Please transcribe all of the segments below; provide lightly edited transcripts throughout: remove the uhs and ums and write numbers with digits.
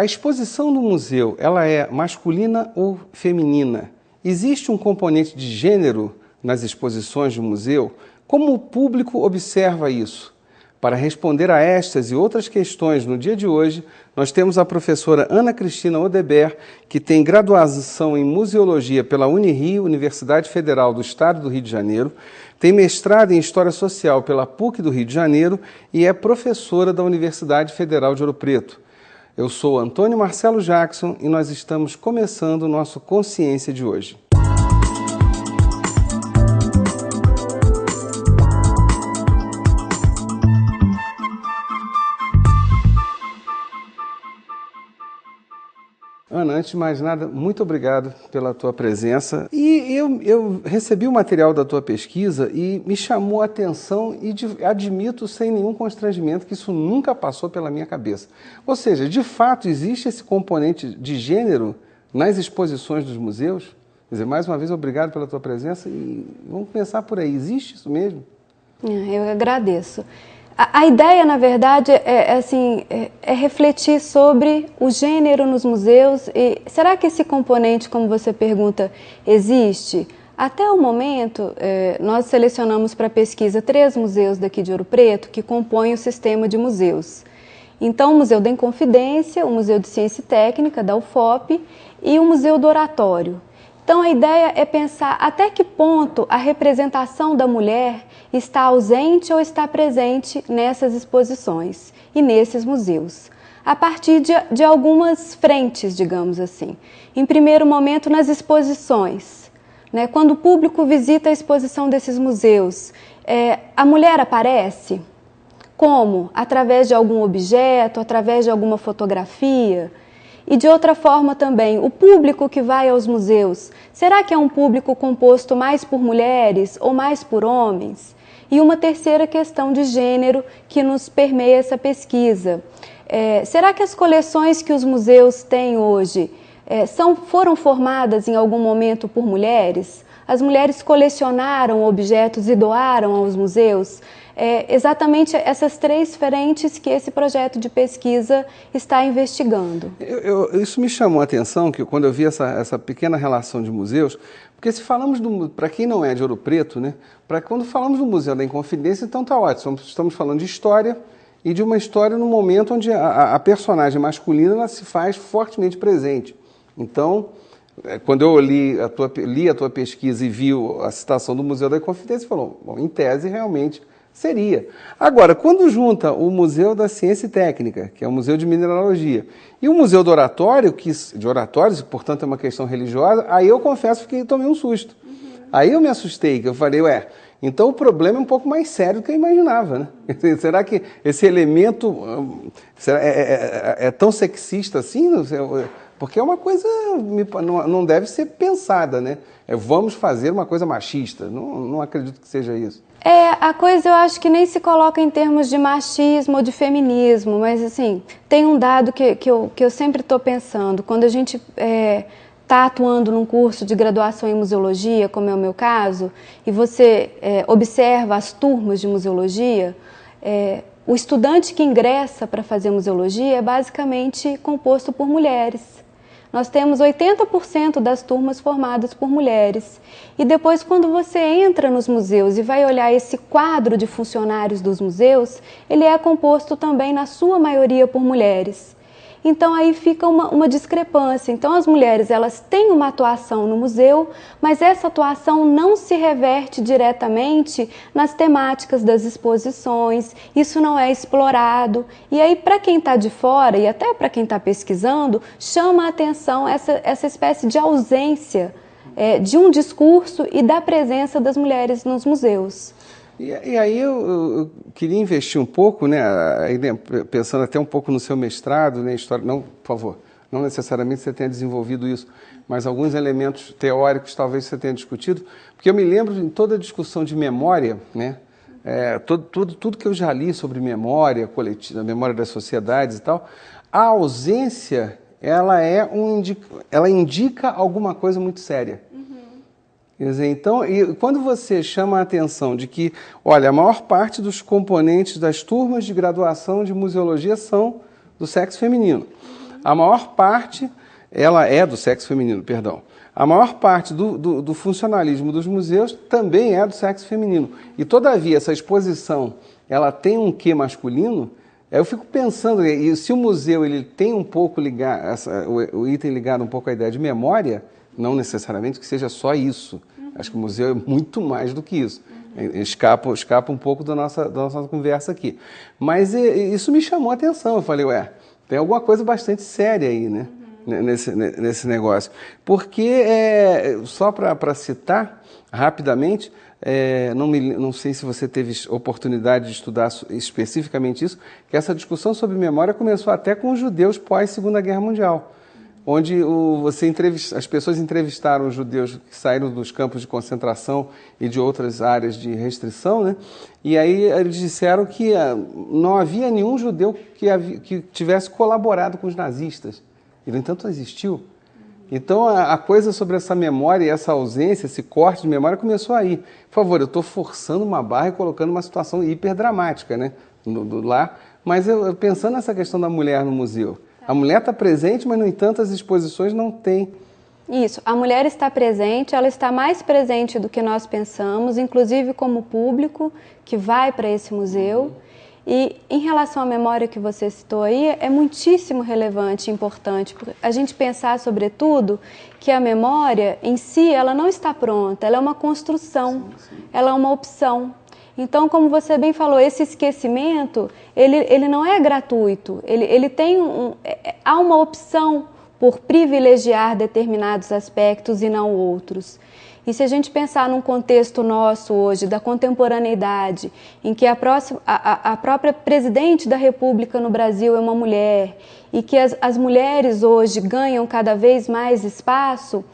A exposição do museu, ela é masculina ou feminina? Existe um componente de gênero nas exposições do museu? Como o público observa isso? Para responder a estas e outras questões no dia de hoje, nós temos a professora Ana Cristina Odebert, que tem graduação em Museologia pela Unirio, Universidade Federal do Estado do Rio de Janeiro, tem mestrado em História Social pela PUC do Rio de Janeiro e é professora da Universidade Federal de Ouro Preto. Eu sou Antônio Marcelo Jackson e nós estamos começando o nosso Consciência de hoje. Ana, antes de mais nada, muito obrigado pela tua presença. E eu recebi o material da tua pesquisa e me chamou a atenção e admito sem nenhum constrangimento que isso nunca passou pela minha cabeça. Ou seja, de fato, existe esse componente de gênero nas exposições dos museus? Quer dizer, mais uma vez, obrigado pela tua presença e vamos começar por aí. Existe isso mesmo? Eu agradeço. A ideia, na verdade, é refletir sobre o gênero nos museus. E será que esse componente, como você pergunta, existe? Até o momento, nós selecionamos para pesquisa 3 museus daqui de Ouro Preto que compõem o sistema de museus. Então, o Museu da Inconfidência, o Museu de Ciência e Técnica, da UFOP, e o Museu do Oratório. Então, a ideia é pensar até que ponto a representação da mulher está ausente ou está presente nessas exposições e nesses museus, a partir de algumas frentes, digamos assim. Em primeiro momento, nas exposições, né? Quando o público visita a exposição desses museus, a mulher aparece? Como? Através de algum objeto, através de alguma fotografia? E de outra forma também, o público que vai aos museus, será que é um público composto mais por mulheres ou mais por homens? E uma terceira questão de gênero que nos permeia essa pesquisa. Será que as coleções que os museus têm hoje foram formadas em algum momento por mulheres? As mulheres colecionaram objetos e doaram aos museus? Exatamente essas 3 frentes que esse projeto de pesquisa está investigando. Isso me chamou a atenção, que quando eu vi essa pequena relação de museus, porque se falamos, para quem não é de Ouro Preto, né, quando falamos do Museu da Inconfidência, então está ótimo, estamos falando de história e de uma história no momento onde a personagem masculina ela se faz fortemente presente. Então, quando eu li a tua pesquisa e vi a citação do Museu da Inconfidência, falou, bom, em tese realmente seria. Agora, quando junta o Museu da Ciência e Técnica, que é o Museu de Mineralogia, e o Museu do Oratório, de oratórios, e portanto é uma questão religiosa, aí eu confesso que tomei um susto. Aí eu me assustei, que eu falei, então o problema é um pouco mais sério do que eu imaginava, né? Será que esse elemento é tão sexista assim? Porque é uma coisa, não deve ser pensada, né? Vamos fazer uma coisa machista. Não acredito que seja isso. A coisa eu acho que nem se coloca em termos de machismo ou de feminismo, mas assim, tem um dado que eu sempre estou pensando. Quando a gente está atuando num curso de graduação em museologia, como é o meu caso, e você observa as turmas de museologia, o estudante que ingressa para fazer museologia é basicamente composto por mulheres. Nós temos 80% das turmas formadas por mulheres. E depois, quando você entra nos museus e vai olhar esse quadro de funcionários dos museus, ele é composto também, na sua maioria, por mulheres. Então, aí fica uma discrepância. Então, as mulheres elas têm uma atuação no museu, mas essa atuação não se reverte diretamente nas temáticas das exposições, isso não é explorado. E aí, para quem está de fora e até para quem está pesquisando, chama a atenção essa espécie de ausência de um discurso e da presença das mulheres nos museus. E aí eu queria investir um pouco, né, pensando até um pouco no seu mestrado, né, história, não, por favor, não necessariamente você tenha desenvolvido isso, mas alguns elementos teóricos talvez você tenha discutido, porque eu me lembro em toda a discussão de memória, né, tudo que eu já li sobre memória coletiva, memória das sociedades e tal, a ausência, ela indica alguma coisa muito séria. Quer dizer, então, e quando você chama a atenção de que, olha, a maior parte dos componentes das turmas de graduação de museologia são do sexo feminino. A maior parte, ela é do sexo feminino, perdão. A maior parte do funcionalismo dos museus também é do sexo feminino. E, todavia, essa exposição, ela tem um quê masculino. Eu fico pensando, e se o museu ele tem um pouco ligado, o item ligado um pouco à ideia de memória, não necessariamente que seja só isso. Acho que o museu é muito mais do que isso. Escapa um pouco da nossa conversa aqui. Mas isso me chamou a atenção. Eu falei, tem alguma coisa bastante séria aí, né? Nesse negócio. Porque, só para citar rapidamente, não sei se você teve oportunidade de estudar especificamente isso, que essa discussão sobre memória começou até com os judeus pós-Segunda Guerra Mundial, onde as pessoas entrevistaram os judeus que saíram dos campos de concentração e de outras áreas de restrição, né? E aí eles disseram que não havia nenhum judeu que tivesse colaborado com os nazistas. E, no entanto, existiu. Então, a coisa sobre essa memória e essa ausência, esse corte de memória, começou aí. Por favor, eu estou forçando uma barra e colocando uma situação hiperdramática, né? Lá. Mas eu pensando nessa questão da mulher no museu. A mulher está presente, mas, no entanto, as exposições não têm. Isso, a mulher está presente, ela está mais presente do que nós pensamos, inclusive como público que vai para esse museu. E em relação à memória que você citou aí, é muitíssimo relevante e importante a gente pensar, sobretudo, que a memória em si, ela não está pronta, ela é uma construção, ela é uma opção. Então, como você bem falou, esse esquecimento, ele não é gratuito, ele tem há uma opção por privilegiar determinados aspectos e não outros. E se a gente pensar num contexto nosso hoje, da contemporaneidade, em que a própria presidente da República no Brasil é uma mulher e que as mulheres hoje ganham cada vez mais espaço,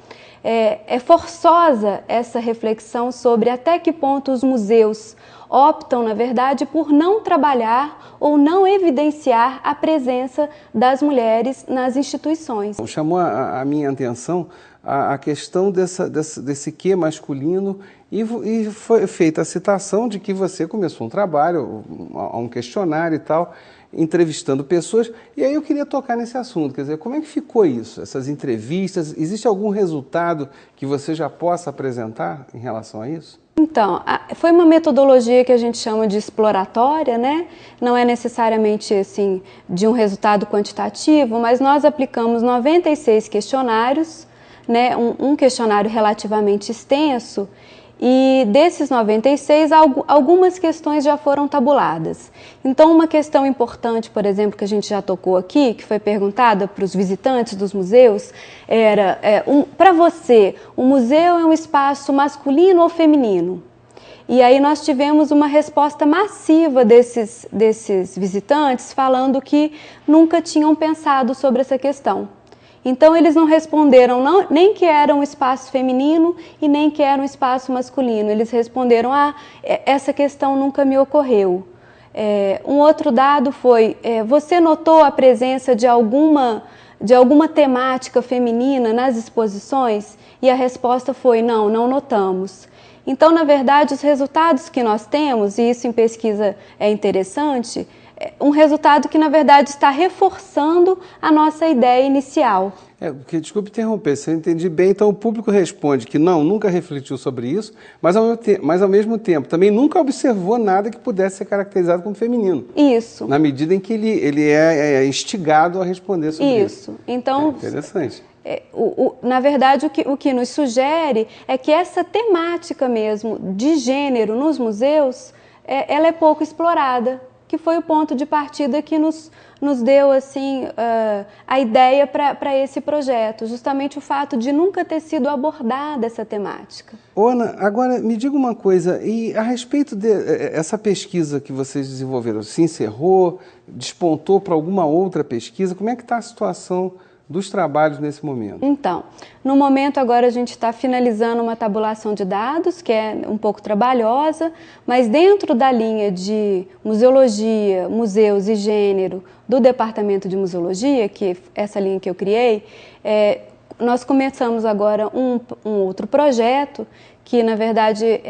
é forçosa essa reflexão sobre até que ponto os museus optam, na verdade, por não trabalhar ou não evidenciar a presença das mulheres nas instituições. Chamou a minha atenção a questão desse quê masculino e foi feita a citação de que você começou um trabalho, um questionário e tal, entrevistando pessoas, e aí eu queria tocar nesse assunto, quer dizer, como é que ficou isso, essas entrevistas, existe algum resultado que você já possa apresentar em relação a isso? Então, foi uma metodologia que a gente chama de exploratória, né? Não é necessariamente assim de um resultado quantitativo, mas nós aplicamos 96 questionários, né? Um questionário relativamente extenso, e desses 96, algumas questões já foram tabuladas. Então, uma questão importante, por exemplo, que a gente já tocou aqui, que foi perguntada para os visitantes dos museus, era, para você, o museu é um espaço masculino ou feminino? E aí nós tivemos uma resposta massiva desses visitantes falando que nunca tinham pensado sobre essa questão. Então, eles não responderam nem que era um espaço feminino e nem que era um espaço masculino. Eles responderam, essa questão nunca me ocorreu. Um outro dado foi, você notou a presença de alguma temática feminina nas exposições? E a resposta foi, não notamos. Então, na verdade, os resultados que nós temos, e isso em pesquisa é interessante, um resultado que, na verdade, está reforçando a nossa ideia inicial. Desculpe interromper, se eu entendi bem, então o público responde que nunca refletiu sobre isso, mas ao mesmo tempo também nunca observou nada que pudesse ser caracterizado como feminino. Isso. Na medida em que ele é instigado a responder sobre isso. Então, interessante. Na verdade, o que nos sugere é que essa temática mesmo de gênero nos museus, ela é pouco explorada, que foi o ponto de partida que nos deu assim, a ideia para esse projeto, justamente o fato de nunca ter sido abordada essa temática. Ana, agora me diga uma coisa, e a respeito dessa pesquisa que vocês desenvolveram, se encerrou, despontou para alguma outra pesquisa, como é que está a situação dos trabalhos nesse momento? Então, no momento agora a gente está finalizando uma tabulação de dados, que é um pouco trabalhosa, mas dentro da linha de museologia, museus e gênero do Departamento de Museologia, que é essa linha que eu criei, nós começamos agora um outro projeto que na verdade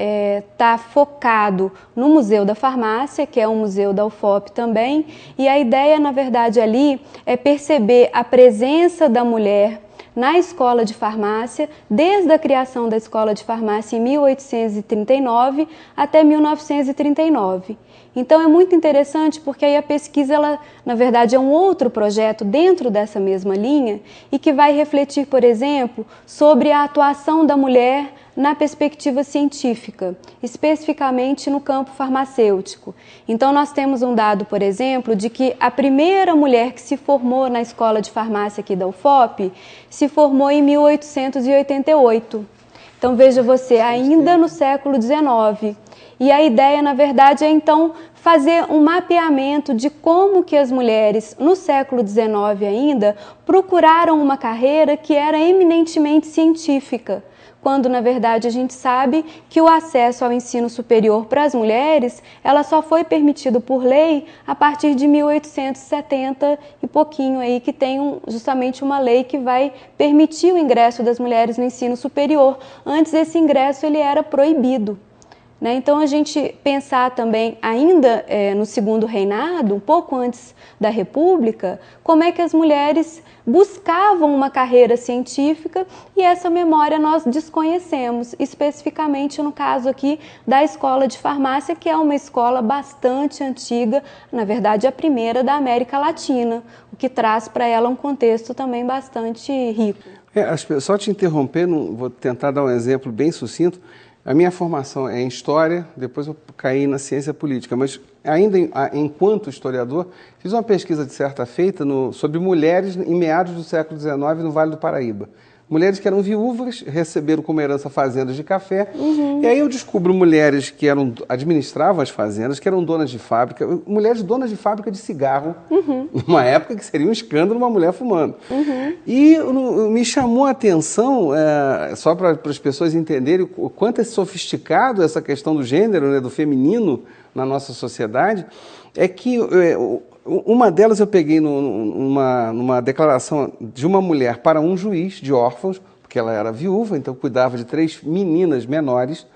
está focado no Museu da Farmácia, que é um museu da UFOP também, e a ideia na verdade ali é perceber a presença da mulher na escola de farmácia, desde a criação da escola de farmácia em 1839 até 1939. Então é muito interessante porque aí a pesquisa, ela, na verdade, é um outro projeto dentro dessa mesma linha e que vai refletir, por exemplo, sobre a atuação da mulher na perspectiva científica, especificamente no campo farmacêutico. Então nós temos um dado, por exemplo, de que a primeira mulher que se formou na escola de farmácia aqui da UFOP se formou em 1888. Então veja você, ainda no século XIX. E a ideia, na verdade, é então fazer um mapeamento de como que as mulheres, no século XIX ainda, procuraram uma carreira que era eminentemente científica, quando, na verdade, a gente sabe que o acesso ao ensino superior para as mulheres, ela só foi permitido por lei a partir de 1870 e pouquinho aí, que tem justamente uma lei que vai permitir o ingresso das mulheres no ensino superior. Antes, esse ingresso ele era proibido. Então, a gente pensar também, ainda no segundo reinado, um pouco antes da República, como é que as mulheres buscavam uma carreira científica e essa memória nós desconhecemos, especificamente no caso aqui da Escola de Farmácia, que é uma escola bastante antiga, na verdade a primeira da América Latina, o que traz para ela um contexto também bastante rico. Só te interromper, vou tentar dar um exemplo bem sucinto. A minha formação é em História, depois eu caí na Ciência Política, mas ainda enquanto historiador, fiz uma pesquisa de certa feita sobre mulheres em meados do século XIX no Vale do Paraíba. Mulheres que eram viúvas, receberam como herança fazendas de café, e aí eu descubro mulheres que administravam as fazendas, que eram donas de fábrica, mulheres donas de fábrica de cigarro, numa época que seria um escândalo uma mulher fumando. E me chamou a atenção, só para as pessoas entenderem o quanto é sofisticado essa questão do gênero, né, do feminino na nossa sociedade, é que uma delas eu peguei numa declaração de uma mulher para um juiz de órfãos, porque ela era viúva, então cuidava de 3 meninas menores,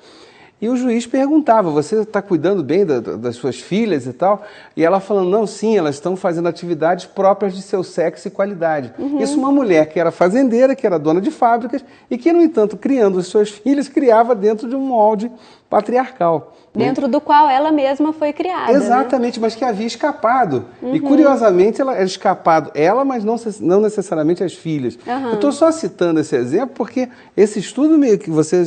e o juiz perguntava, você está cuidando bem das suas filhas e tal? E ela falando, não, sim, elas estão fazendo atividades próprias de seu sexo e qualidade. Isso uma mulher que era fazendeira, que era dona de fábricas, e que, no entanto, criando os seus filhos, criava dentro de um molde patriarcal. Dentro do qual ela mesma foi criada. Exatamente, mas que havia escapado. E, curiosamente, ela era escapado, mas não necessariamente as filhas. Eu estou só citando esse exemplo porque esse estudo que você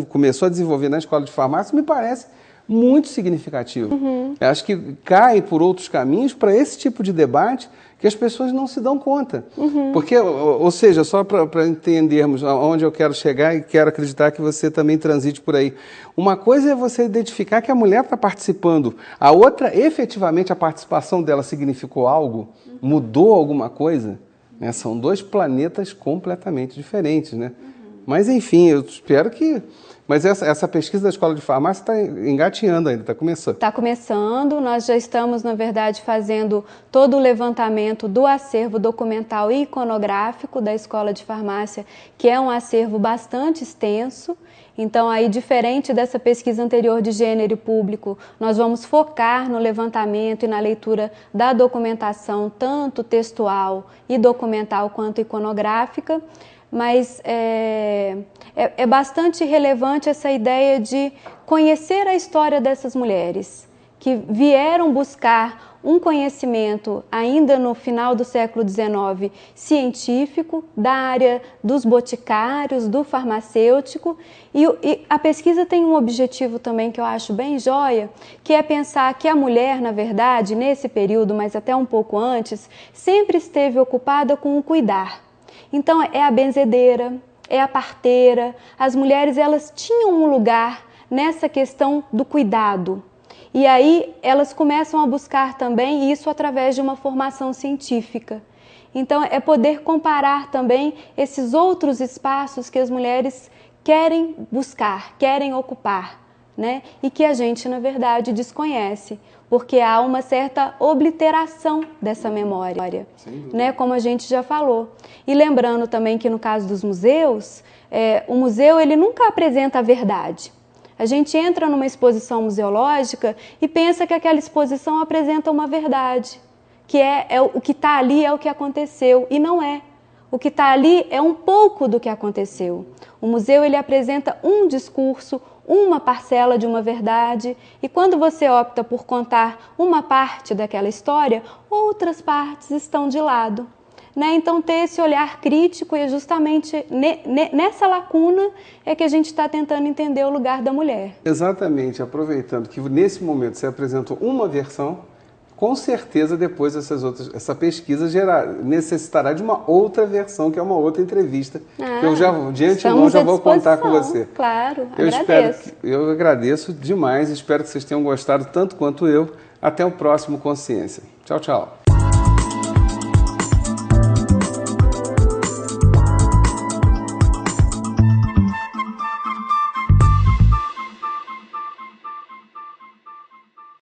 começou a desenvolver na Escola de Farmácia me parece muito significativo. Eu acho que cai por outros caminhos para esse tipo de debate que as pessoas não se dão conta. Porque, ou seja, só para entendermos aonde eu quero chegar e quero acreditar que você também transite por aí. Uma coisa é você identificar que a mulher está participando, a outra, efetivamente, a participação dela significou algo, mudou alguma coisa, né? São 2 planetas completamente diferentes, né? Mas, enfim, eu espero que... Mas essa pesquisa da Escola de Farmácia está engatinhando ainda, está começando. Está começando, nós já estamos, na verdade, fazendo todo o levantamento do acervo documental e iconográfico da Escola de Farmácia, que é um acervo bastante extenso. Então, aí, diferente dessa pesquisa anterior de gênero e público, nós vamos focar no levantamento e na leitura da documentação, tanto textual e documental quanto iconográfica. Mas é bastante relevante essa ideia de conhecer a história dessas mulheres que vieram buscar um conhecimento ainda no final do século XIX científico, da área dos boticários, do farmacêutico, e a pesquisa tem um objetivo também que eu acho bem joia, que é pensar que a mulher, na verdade, nesse período, mas até um pouco antes, sempre esteve ocupada com o cuidar. Então, é a benzedeira, é a parteira. As mulheres, elas tinham um lugar nessa questão do cuidado. E aí, elas começam a buscar também isso através de uma formação científica. Então, é poder comparar também esses outros espaços que as mulheres querem buscar, querem ocupar, né? E que a gente, na verdade, desconhece, porque há uma certa obliteração dessa memória, né? Como a gente já falou. E lembrando também que no caso dos museus, o museu ele nunca apresenta a verdade. A gente entra numa exposição museológica e pensa que aquela exposição apresenta uma verdade, que o que está ali é o que aconteceu, e não é. O que está ali é um pouco do que aconteceu. O museu ele apresenta um discurso, uma parcela de uma verdade, e quando você opta por contar uma parte daquela história, outras partes estão de lado. Né? Então, ter esse olhar crítico é justamente nessa lacuna é que a gente está tentando entender o lugar da mulher. Exatamente, aproveitando que nesse momento você apresentou uma versão, com certeza depois essa pesquisa necessitará de uma outra versão, que é uma outra entrevista, que eu já de antemão já vou contar com você. Claro, agradeço. Eu agradeço demais, espero que vocês tenham gostado tanto quanto eu. Até o próximo Consciência. Tchau, tchau.